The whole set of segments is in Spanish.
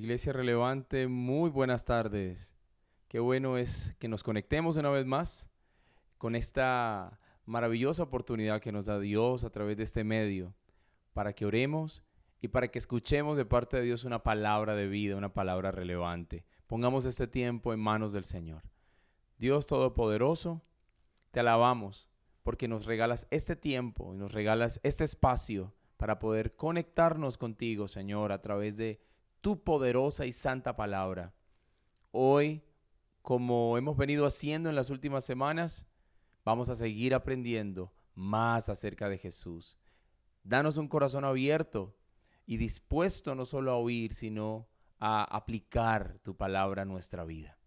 Iglesia Relevante, muy buenas tardes. Qué bueno es que nos conectemos una vez más con esta maravillosa oportunidad que nos da Dios a través de este medio para que oremos y para que escuchemos de parte de Dios una palabra de vida, una palabra relevante. Pongamos este tiempo en manos del Señor. Dios Todopoderoso, te alabamos porque nos regalas este tiempo y nos regalas este espacio para poder conectarnos contigo, Señor, a través de tu poderosa y santa palabra. Hoy, como hemos venido haciendo en las últimas semanas, vamos a seguir aprendiendo más acerca de Jesús. Danos un corazón abierto y dispuesto no solo a oír, sino a aplicar tu palabra a nuestra vida.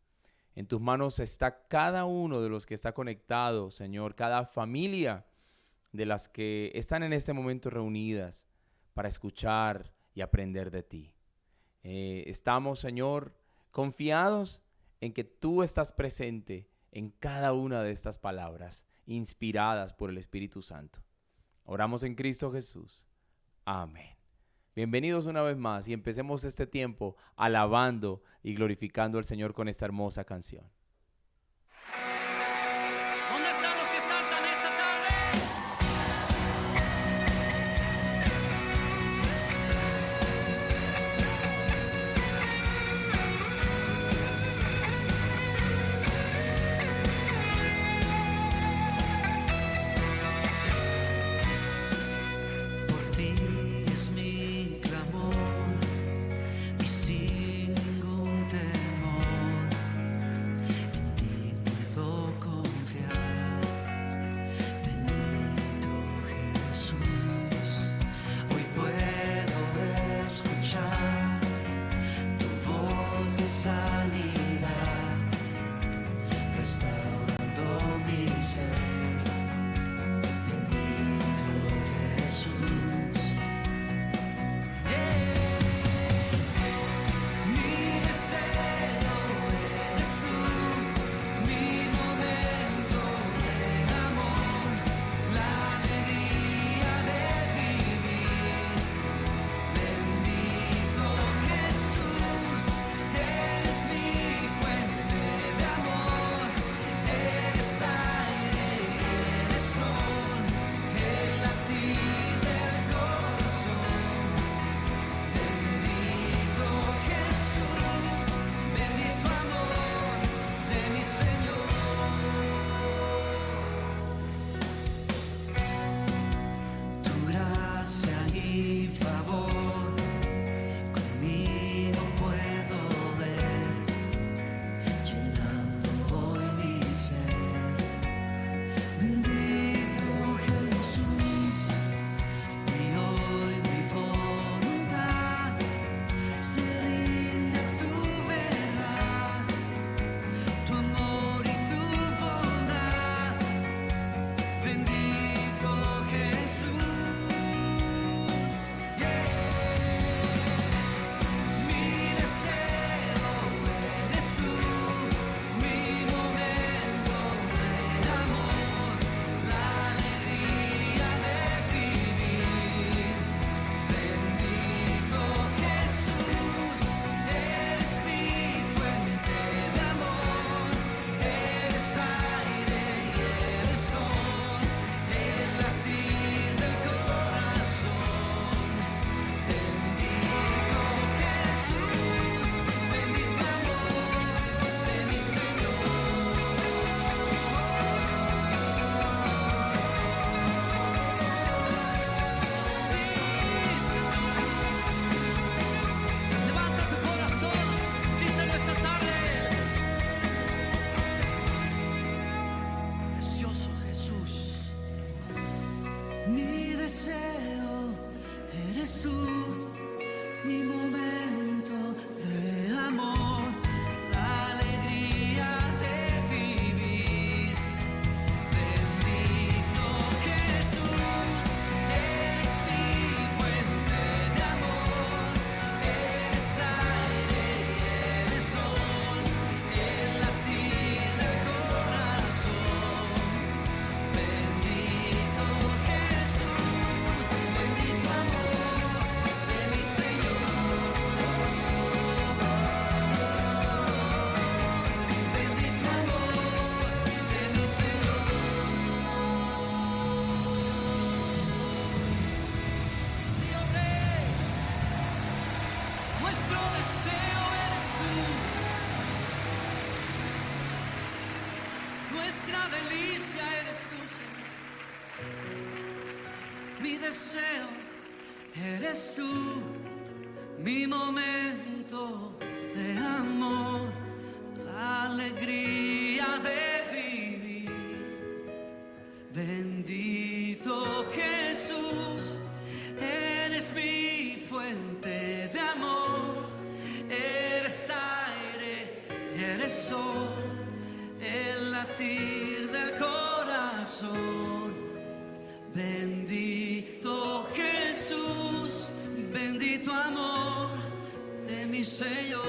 En tus manos está cada uno de los que está conectado, Señor, cada familia de las que están en este momento reunidas para escuchar y aprender de ti. Estamos, Señor, confiados en que tú estás presente en cada una de estas palabras, inspiradas por el Espíritu Santo. Oramos en Cristo Jesús. Amén. Bienvenidos una vez más y empecemos este tiempo alabando y glorificando al Señor con esta hermosa canción. ¿Dónde están los que saltan esta tarde? Por ti es mi clamor y sin ningún temor en ti puedo confiar. Bendito Jesús, hoy puedo escuchar tu voz de sanidad, restaurando mi ser. nuestra delicia eres tú, Señor. Mi deseo eres tú, mi momento de amor, la alegría de vivir. Bendito Jesús, eres mi fuente de amor, eres aire, eres sol, el latir del corazón. Bendito Jesús, bendito amor de mi Señor.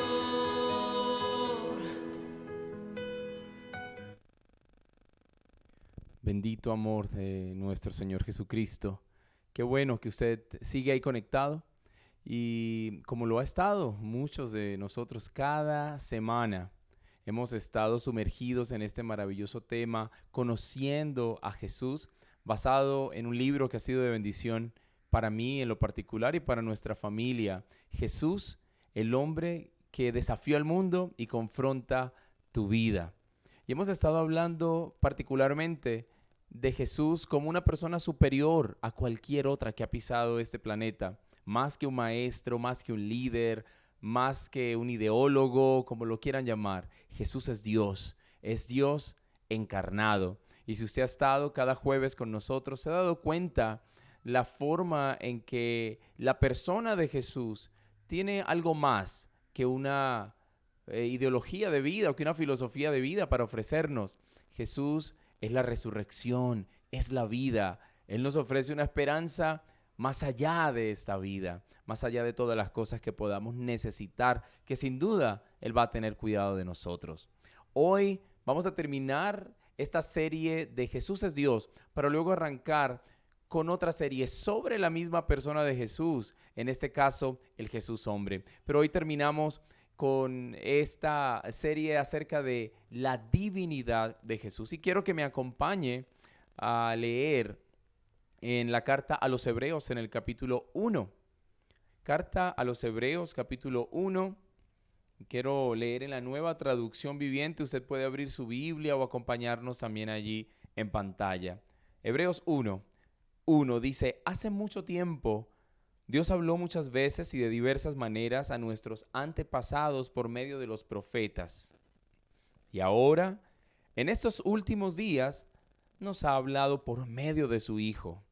Bendito amor de nuestro Señor Jesucristo. Qué bueno que usted sigue ahí conectado y como lo ha estado muchos de nosotros cada semana. Hemos estado sumergidos en este maravilloso tema, conociendo a Jesús, basado en un libro que ha sido de bendición para mí en lo particular y para nuestra familia. Jesús, el hombre que desafió al mundo y confronta tu vida. Y hemos estado hablando particularmente de Jesús como una persona superior a cualquier otra que ha pisado este planeta. Más que un maestro, más que un líder, más que un ideólogo, como lo quieran llamar. Jesús es Dios encarnado. Y si usted ha estado cada jueves con nosotros, se ha dado cuenta la forma en que la persona de Jesús tiene algo más que una ideología de vida o que una filosofía de vida para ofrecernos. Jesús es la resurrección, es la vida. Él nos ofrece una esperanza más allá de esta vida, más allá de todas las cosas que podamos necesitar, que sin duda Él va a tener cuidado de nosotros. Hoy vamos a terminar esta serie de Jesús es Dios, para luego arrancar con otra serie sobre la misma persona de Jesús, en este caso el Jesús hombre. Pero hoy terminamos con esta serie acerca de la divinidad de Jesús. Y quiero que me acompañe a leer en la carta a los Hebreos en el capítulo 1. Carta a los Hebreos, capítulo 1. Quiero leer en la Nueva Traducción Viviente. Usted puede abrir su Biblia o acompañarnos también allí en pantalla. Hebreos 1 dice: hace mucho tiempo Dios habló muchas veces y de diversas maneras a nuestros antepasados por medio de los profetas. Y ahora, en estos últimos días, nos ha hablado por medio de su Hijo.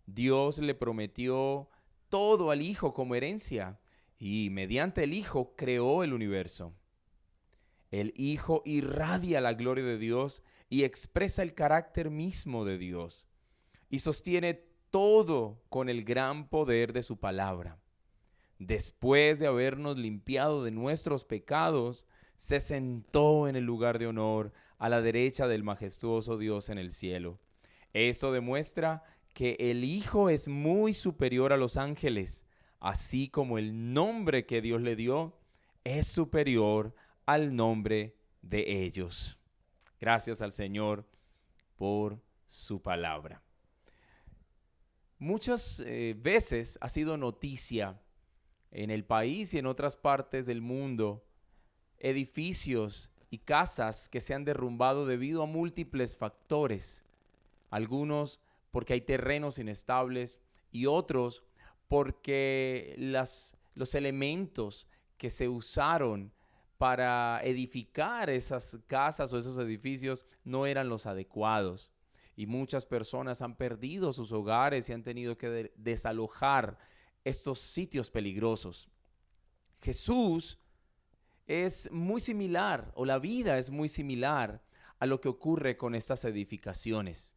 Dios le prometió todo al Hijo como herencia y mediante el Hijo creó el universo. El Hijo irradia la gloria de Dios y expresa el carácter mismo de Dios y sostiene todo con el gran poder de su palabra. Después de habernos limpiado de nuestros pecados, se sentó en el lugar de honor a la derecha del majestuoso Dios en el cielo. Esto demuestra que el Hijo es muy superior a los ángeles, así como el nombre que Dios le dio es superior al nombre de ellos. Gracias al Señor por su palabra. Muchas veces ha sido noticia en el país y en otras partes del mundo edificios y casas que se han derrumbado debido a múltiples factores. Algunos porque hay terrenos inestables y otros porque los elementos que se usaron para edificar esas casas o esos edificios no eran los adecuados. Y muchas personas han perdido sus hogares y han tenido que desalojar estos sitios peligrosos. Jesús es muy similar, o la vida es muy similar a lo que ocurre con estas edificaciones.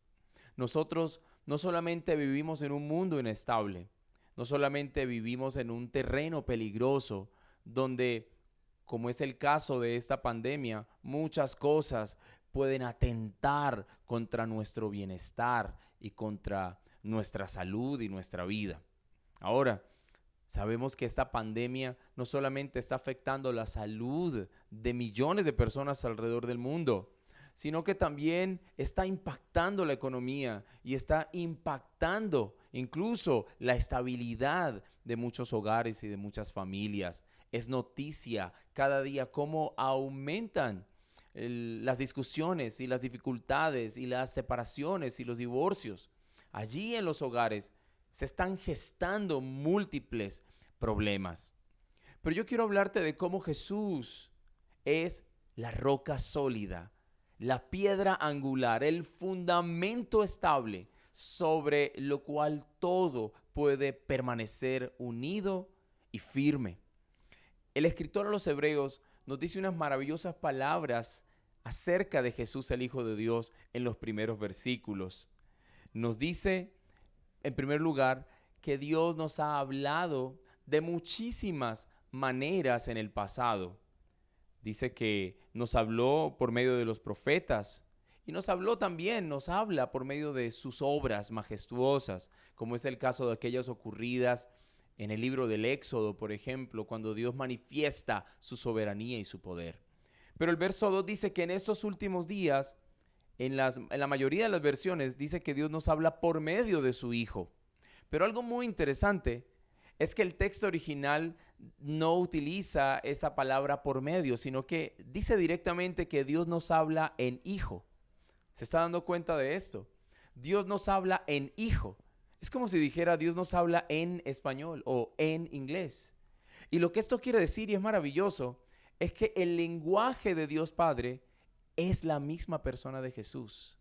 Nosotros no solamente vivimos en un mundo inestable, no solamente vivimos en un terreno peligroso donde, como es el caso de esta pandemia, muchas cosas pueden atentar contra nuestro bienestar y contra nuestra salud y nuestra vida. Ahora, sabemos que esta pandemia no solamente está afectando la salud de millones de personas alrededor del mundo, sino que también está impactando la economía y está impactando incluso la estabilidad de muchos hogares y de muchas familias. Es noticia cada día cómo aumentan las discusiones y las dificultades y las separaciones y los divorcios. Allí en los hogares se están gestando múltiples problemas. Pero yo quiero hablarte de cómo Jesús es la roca sólida, la piedra angular, el fundamento estable sobre lo cual todo puede permanecer unido y firme. El escritor a los Hebreos nos dice unas maravillosas palabras acerca de Jesús, el Hijo de Dios, en los primeros versículos. Nos dice, en primer lugar, que Dios nos ha hablado de muchísimas maneras en el pasado. Dice que nos habló por medio de los profetas y nos habla por medio de sus obras majestuosas, como es el caso de aquellas ocurridas en el libro del Éxodo, por ejemplo, cuando Dios manifiesta su soberanía y su poder. Pero el verso 2 dice que en estos últimos días, en la mayoría de las versiones, dice que Dios nos habla por medio de su Hijo. Pero algo muy interesante es que el texto original no utiliza esa palabra por medio, sino que dice directamente que Dios nos habla en Hijo. ¿Se está dando cuenta de esto? Dios nos habla en Hijo. Es como si dijera Dios nos habla en español o en inglés. Y lo que esto quiere decir, y es maravilloso, es que el lenguaje de Dios Padre es la misma persona de Jesús.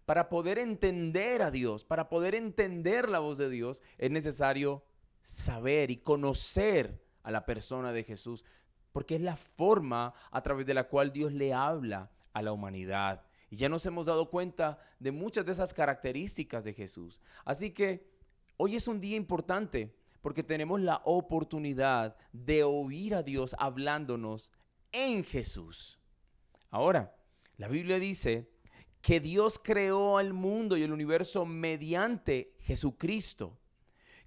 Para poder entender a Dios, para poder entender la voz de Dios, es necesario saber y conocer a la persona de Jesús, porque es la forma a través de la cual Dios le habla a la humanidad. Y ya nos hemos dado cuenta de muchas de esas características de Jesús. Así que hoy es un día importante porque tenemos la oportunidad de oír a Dios hablándonos en Jesús. Ahora, la Biblia dice que Dios creó al mundo y el universo mediante Jesucristo.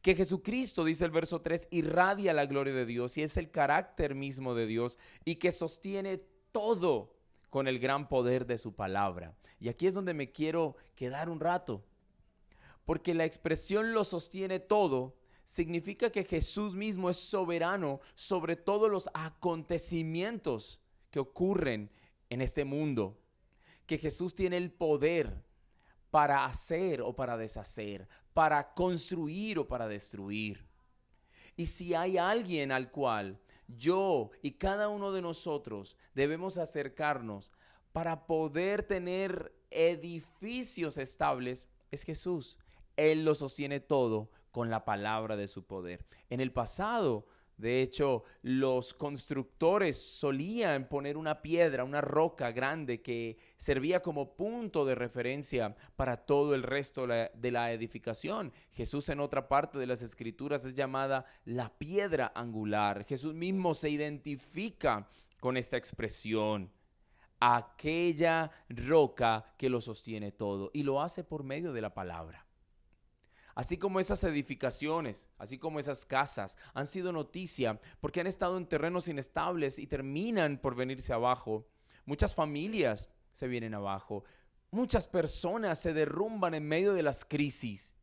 Que Jesucristo, dice el verso 3, irradia la gloria de Dios y es el carácter mismo de Dios y que sostiene todo con el gran poder de su palabra. Y aquí es donde me quiero quedar un rato, porque la expresión lo sostiene todo significa que Jesús mismo es soberano sobre todos los acontecimientos que ocurren en este mundo, que Jesús tiene el poder para hacer o para deshacer, para construir o para destruir. Y si hay alguien al cual yo y cada uno de nosotros debemos acercarnos para poder tener edificios estables, es Jesús. Él lo sostiene todo con la palabra de su poder. En el pasado, de hecho, los constructores solían poner una piedra, una roca grande que servía como punto de referencia para todo el resto de la edificación. Jesús en otra parte de las Escrituras es llamada la piedra angular. Jesús mismo se identifica con esta expresión, aquella roca que lo sostiene todo, y lo hace por medio de la palabra. Así como esas edificaciones, así como esas casas han sido noticia porque han estado en terrenos inestables y terminan por venirse abajo. Muchas familias se vienen abajo. Muchas personas se derrumban en medio de las crisis.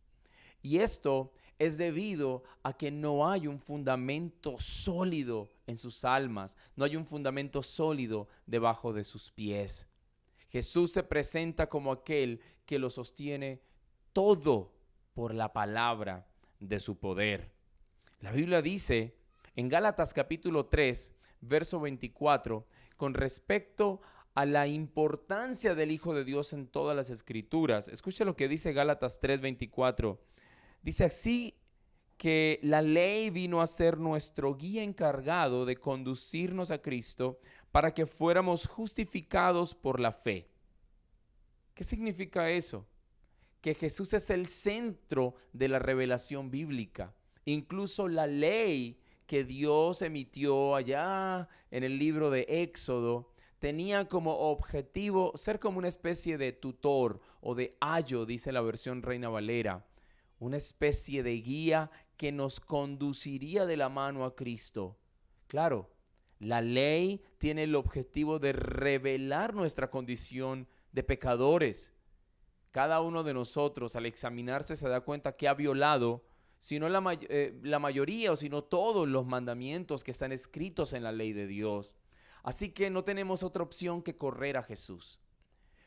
Y esto es debido a que no hay un fundamento sólido en sus almas. No hay un fundamento sólido debajo de sus pies. Jesús se presenta como aquel que lo sostiene todo por la palabra de su poder. La Biblia dice en Gálatas capítulo 3, verso 24, con respecto a la importancia del Hijo de Dios en todas las Escrituras. Escucha lo que dice Gálatas 3, 24. Dice así que la ley vino a ser nuestro guía encargado de conducirnos a Cristo para que fuéramos justificados por la fe. ¿Qué significa eso? Que Jesús es el centro de la revelación bíblica. Incluso la ley que Dios emitió allá en el libro de Éxodo tenía como objetivo ser como una especie de tutor o de ayo, dice la versión Reina Valera, una especie de guía que nos conduciría de la mano a Cristo. Claro, la ley tiene el objetivo de revelar nuestra condición de pecadores. Cada uno de nosotros al examinarse se da cuenta que ha violado, si no la mayoría o si no todos los mandamientos que están escritos en la ley de Dios. Así que no tenemos otra opción que correr a Jesús.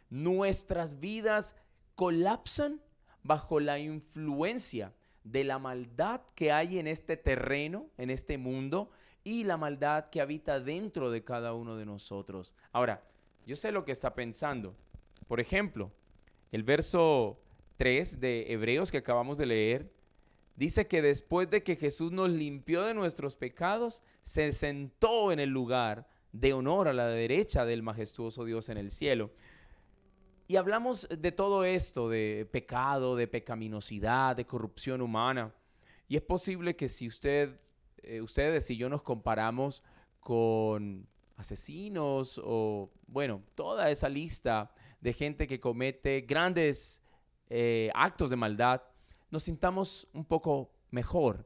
Nuestras vidas colapsan bajo la influencia de la maldad que hay en este terreno, en este mundo, y la maldad que habita dentro de cada uno de nosotros. Ahora, yo sé lo que está pensando. Por ejemplo, el verso 3 de Hebreos que acabamos de leer, dice que después de que Jesús nos limpió de nuestros pecados, se sentó en el lugar de honor a la derecha del majestuoso Dios en el cielo. Y hablamos de todo esto, de pecado, de pecaminosidad, de corrupción humana. Y es posible que si ustedes y yo nos comparamos con asesinos o, bueno, toda esa lista de gente que comete grandes actos de maldad, nos sintamos un poco mejor.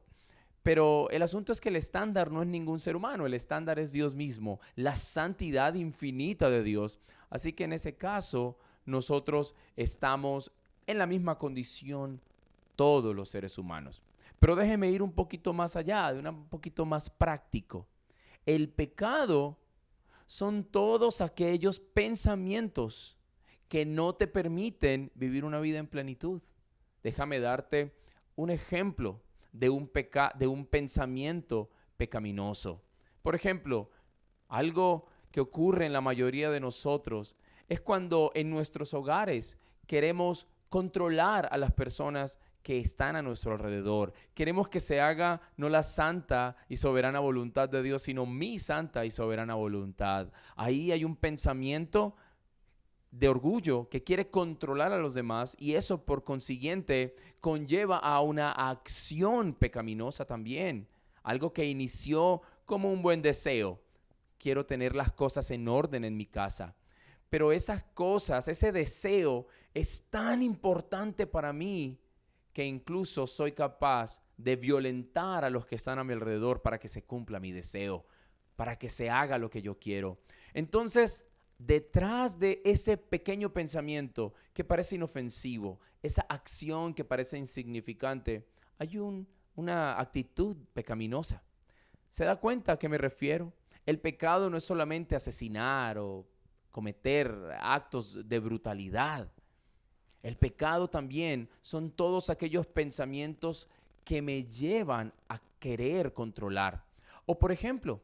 Pero el asunto es que el estándar no es ningún ser humano, el estándar es Dios mismo, la santidad infinita de Dios. Así que en ese caso, nosotros estamos en la misma condición todos los seres humanos. Pero déjeme ir un poquito más allá, un poquito más práctico. El pecado son todos aquellos pensamientos que no te permiten vivir una vida en plenitud. Déjame darte un ejemplo de un pensamiento pecaminoso. Por ejemplo, algo que ocurre en la mayoría de nosotros es cuando en nuestros hogares queremos controlar a las personas que están a nuestro alrededor. Queremos que se haga no la santa y soberana voluntad de Dios, sino mi santa y soberana voluntad. Ahí hay un pensamiento de orgullo que quiere controlar a los demás y eso por consiguiente conlleva a una acción pecaminosa también. Algo que inició como un buen deseo. Quiero tener las cosas en orden en mi casa. Pero esas cosas, ese deseo es tan importante para mí que incluso soy capaz de violentar a los que están a mi alrededor para que se cumpla mi deseo, para que se haga lo que yo quiero. Entonces, detrás de ese pequeño pensamiento que parece inofensivo, esa acción que parece insignificante, hay una actitud pecaminosa. ¿Se da cuenta a qué me refiero? El pecado no es solamente asesinar o cometer actos de brutalidad. El pecado también son todos aquellos pensamientos que me llevan a querer controlar. O por ejemplo,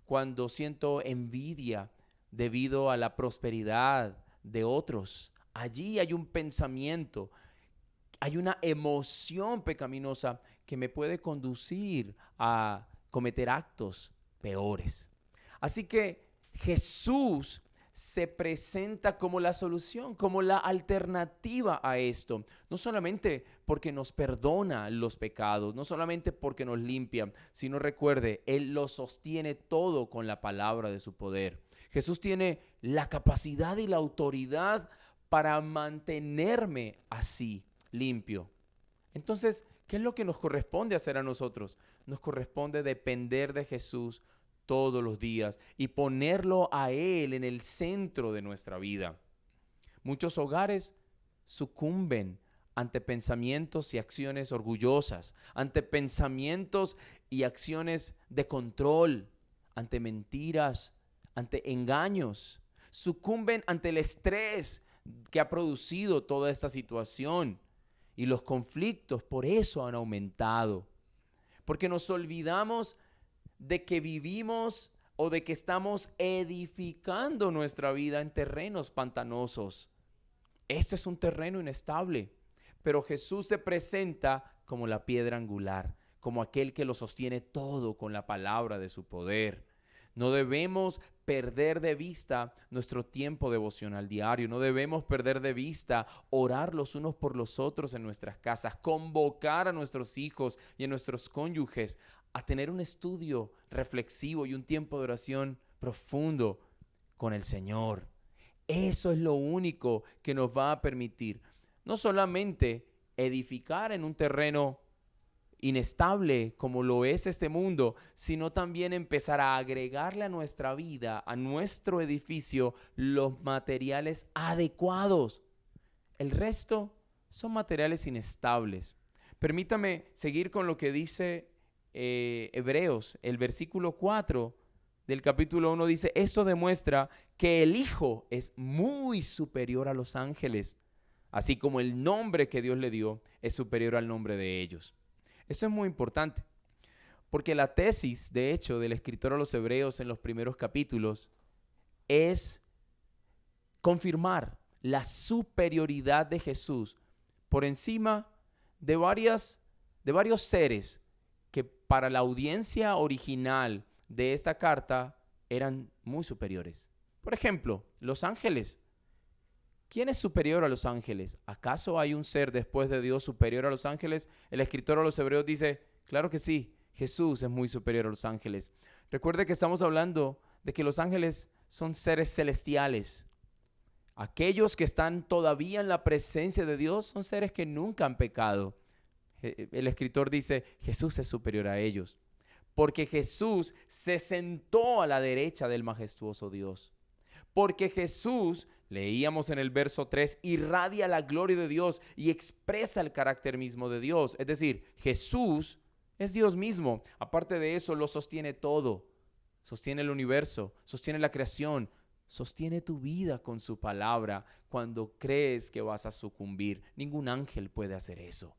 cuando siento envidia debido a la prosperidad de otros, allí hay un pensamiento, hay una emoción pecaminosa que me puede conducir a cometer actos peores. Así que Jesús se presenta como la solución, como la alternativa a esto. No solamente porque nos perdona los pecados, no solamente porque nos limpia, sino recuerde, Él lo sostiene todo con la palabra de su poder. Jesús tiene la capacidad y la autoridad para mantenerme así, limpio. Entonces, ¿qué es lo que nos corresponde hacer a nosotros? Nos corresponde depender de Jesús todos los días y ponerlo a Él en el centro de nuestra vida. Muchos hogares sucumben ante pensamientos y acciones orgullosas, ante pensamientos y acciones de control, ante mentiras, ante engaños. Sucumben ante el estrés que ha producido toda esta situación y los conflictos por eso han aumentado. Porque nos olvidamos de que vivimos o de que estamos edificando nuestra vida en terrenos pantanosos. Este es un terreno inestable, pero Jesús se presenta como la piedra angular, como aquel que lo sostiene todo con la palabra de su poder. No debemos perder de vista nuestro tiempo devocional diario. No debemos perder de vista orar los unos por los otros en nuestras casas, convocar a nuestros hijos y a nuestros cónyuges a tener un estudio reflexivo y un tiempo de oración profundo con el Señor. Eso es lo único que nos va a permitir no solamente edificar en un terreno inestable como lo es este mundo, sino también empezar a agregarle a nuestra vida, a nuestro edificio, los materiales adecuados. El resto son materiales inestables. Permítame seguir con lo que dice Hebreos, el versículo 4 del capítulo 1 dice, esto demuestra que el Hijo es muy superior a los ángeles, así como el nombre que Dios le dio es superior al nombre de ellos. Eso es muy importante, porque la tesis, de hecho, del escritor a los Hebreos en los primeros capítulos es confirmar la superioridad de Jesús por encima de varios seres que para la audiencia original de esta carta eran muy superiores. Por ejemplo, los ángeles. ¿Quién es superior a los ángeles? ¿Acaso hay un ser después de Dios superior a los ángeles? El escritor a los Hebreos dice, claro que sí, Jesús es muy superior a los ángeles. Recuerde que estamos hablando de que los ángeles son seres celestiales. Aquellos que están todavía en la presencia de Dios son seres que nunca han pecado. El escritor dice, Jesús es superior a ellos, porque Jesús se sentó a la derecha del majestuoso Dios. Porque Jesús, leíamos en el verso 3, irradia la gloria de Dios y expresa el carácter mismo de Dios. Es decir, Jesús es Dios mismo. Aparte de eso, lo sostiene todo. Sostiene el universo, sostiene la creación, sostiene tu vida con su palabra cuando crees que vas a sucumbir. Ningún ángel puede hacer eso.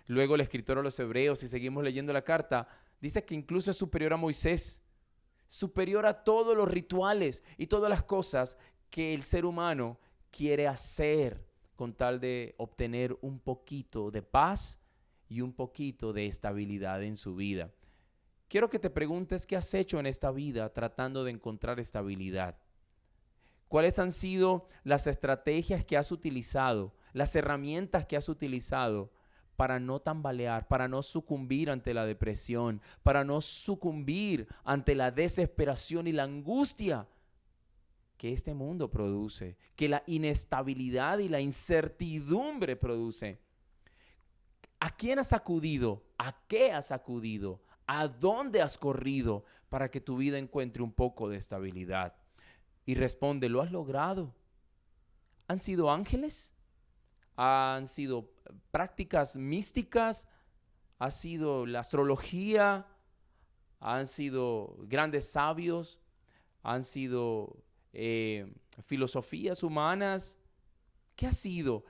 Luego el escritor a los Hebreos, si seguimos leyendo la carta, dice que incluso es superior a Moisés, superior a todos los rituales y todas las cosas que el ser humano quiere hacer con tal de obtener un poquito de paz y un poquito de estabilidad en su vida. Quiero que te preguntes qué has hecho en esta vida tratando de encontrar estabilidad. ¿Cuáles han sido las estrategias que has utilizado, las herramientas que has utilizado para no tambalear, para no sucumbir ante la depresión, para no sucumbir ante la desesperación y la angustia que este mundo produce, que la inestabilidad y la incertidumbre produce? ¿A quién has acudido? ¿A qué has acudido? ¿A dónde has corrido para que tu vida encuentre un poco de estabilidad? Y responde, ¿lo has logrado? ¿Han sido ángeles? ¿Han sido prácticas místicas? ¿Ha sido la astrología? ¿Han sido grandes sabios? ¿Han sido filosofías humanas? ¿Qué ha sido?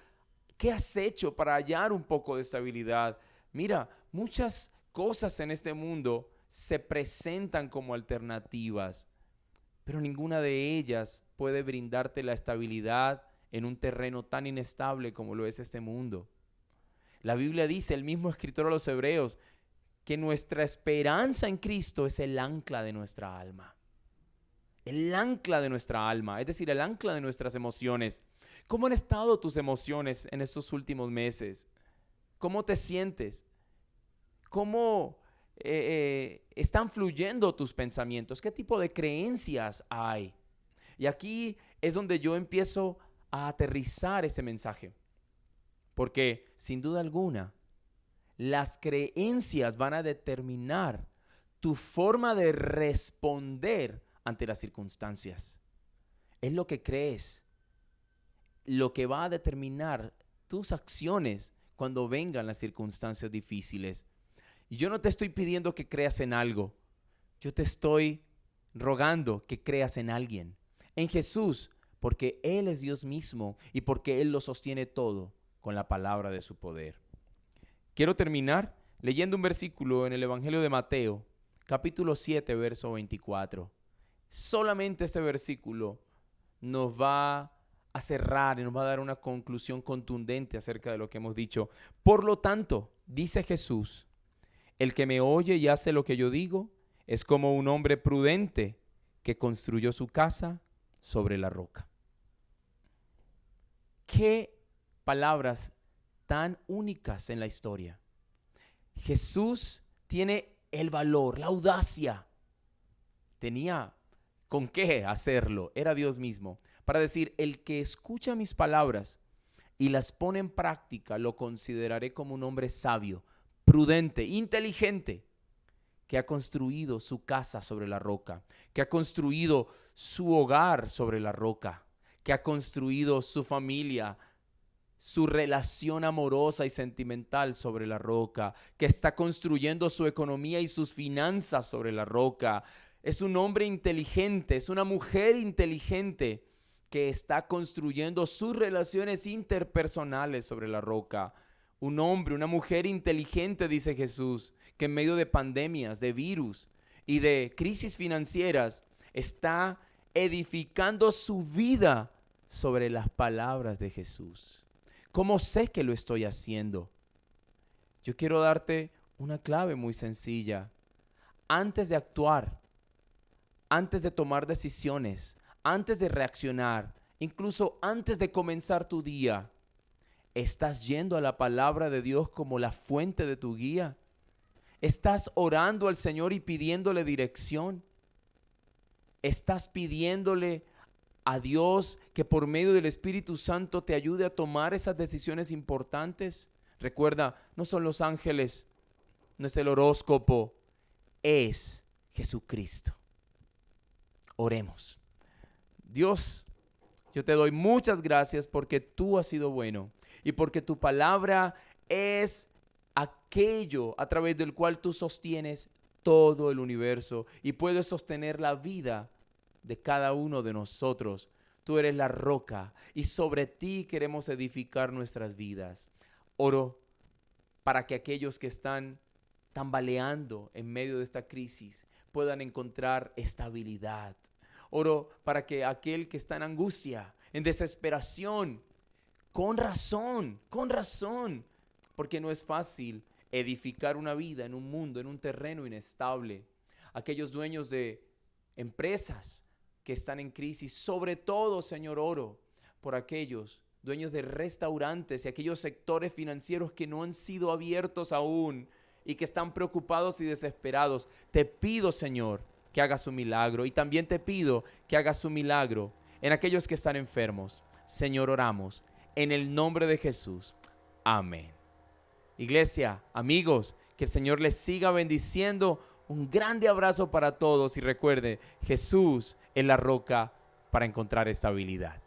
¿Qué has hecho para hallar un poco de estabilidad? Mira, muchas cosas en este mundo se presentan como alternativas, pero ninguna de ellas puede brindarte la estabilidad en un terreno tan inestable como lo es este mundo. La Biblia dice, el mismo escritor a los Hebreos, que nuestra esperanza en Cristo es el ancla de nuestra alma. El ancla de nuestra alma, es decir, el ancla de nuestras emociones. ¿Cómo han estado tus emociones en estos últimos meses? ¿Cómo te sientes? ¿Cómo están fluyendo tus pensamientos? ¿Qué tipo de creencias hay? Y aquí es donde yo empiezo a aterrizar ese mensaje. Porque, sin duda alguna, las creencias van a determinar tu forma de responder ante las circunstancias. Es lo que crees, lo que va a determinar tus acciones cuando vengan las circunstancias difíciles. Y yo no te estoy pidiendo que creas en algo. Yo te estoy rogando que creas en alguien. En Jesús, porque Él es Dios mismo y porque Él lo sostiene todo con la palabra de su poder. Quiero terminar leyendo un versículo en el Evangelio de Mateo, capítulo 7, verso 24. Solamente este versículo nos va a cerrar y nos va a dar una conclusión contundente acerca de lo que hemos dicho. Por lo tanto, dice Jesús, el que me oye y hace lo que yo digo es como un hombre prudente que construyó su casa sobre la roca. Qué palabras tan únicas en la historia. Jesús tiene el valor, la audacia. Tenía con qué hacerlo. Era Dios mismo. Para decir, el que escucha mis palabras y las pone en práctica, lo consideraré como un hombre sabio, prudente, inteligente, que ha construido su casa sobre la roca, que ha construido su hogar sobre la roca, que ha construido su familia, su relación amorosa y sentimental sobre la roca, que está construyendo su economía y sus finanzas sobre la roca. es un hombre inteligente, es una mujer inteligente que está construyendo sus relaciones interpersonales sobre la roca. Un hombre, una mujer inteligente, dice Jesús, que en medio de pandemias, de virus y de crisis financieras, está edificando su vida sobre las palabras de Jesús. ¿Cómo sé que lo estoy haciendo? Yo quiero darte una clave muy sencilla. Antes de actuar, antes de tomar decisiones, antes de reaccionar, incluso antes de comenzar tu día, ¿estás yendo a la palabra de Dios como la fuente de tu guía? ¿Estás orando al Señor y pidiéndole dirección? ¿Estás pidiéndole a Dios que por medio del Espíritu Santo te ayude a tomar esas decisiones importantes? Recuerda, no son los ángeles, no es el horóscopo, es Jesucristo. Oremos. Dios, yo te doy muchas gracias porque tú has sido bueno y porque tu palabra es aquello a través del cual tú sostienes todo el universo y puedes sostener la vida de cada uno de nosotros. Tú eres la roca y sobre ti queremos edificar nuestras vidas. Oro para que aquellos que están tambaleando en medio de esta crisis puedan encontrar estabilidad. Oro para que aquel que está en angustia, en desesperación, con razón, porque no es fácil edificar una vida en un mundo, en un terreno inestable. Aquellos dueños de empresas que están en crisis, sobre todo, Señor, oro por aquellos dueños de restaurantes y aquellos sectores financieros que no han sido abiertos aún y que están preocupados y desesperados. Te pido, Señor, que hagas un milagro y también te pido que hagas un milagro en aquellos que están enfermos. Señor, oramos en el nombre de Jesús. Amén. Iglesia, amigos, que el Señor les siga bendiciendo. Un grande abrazo para todos y recuerde, Jesús es la roca para encontrar estabilidad.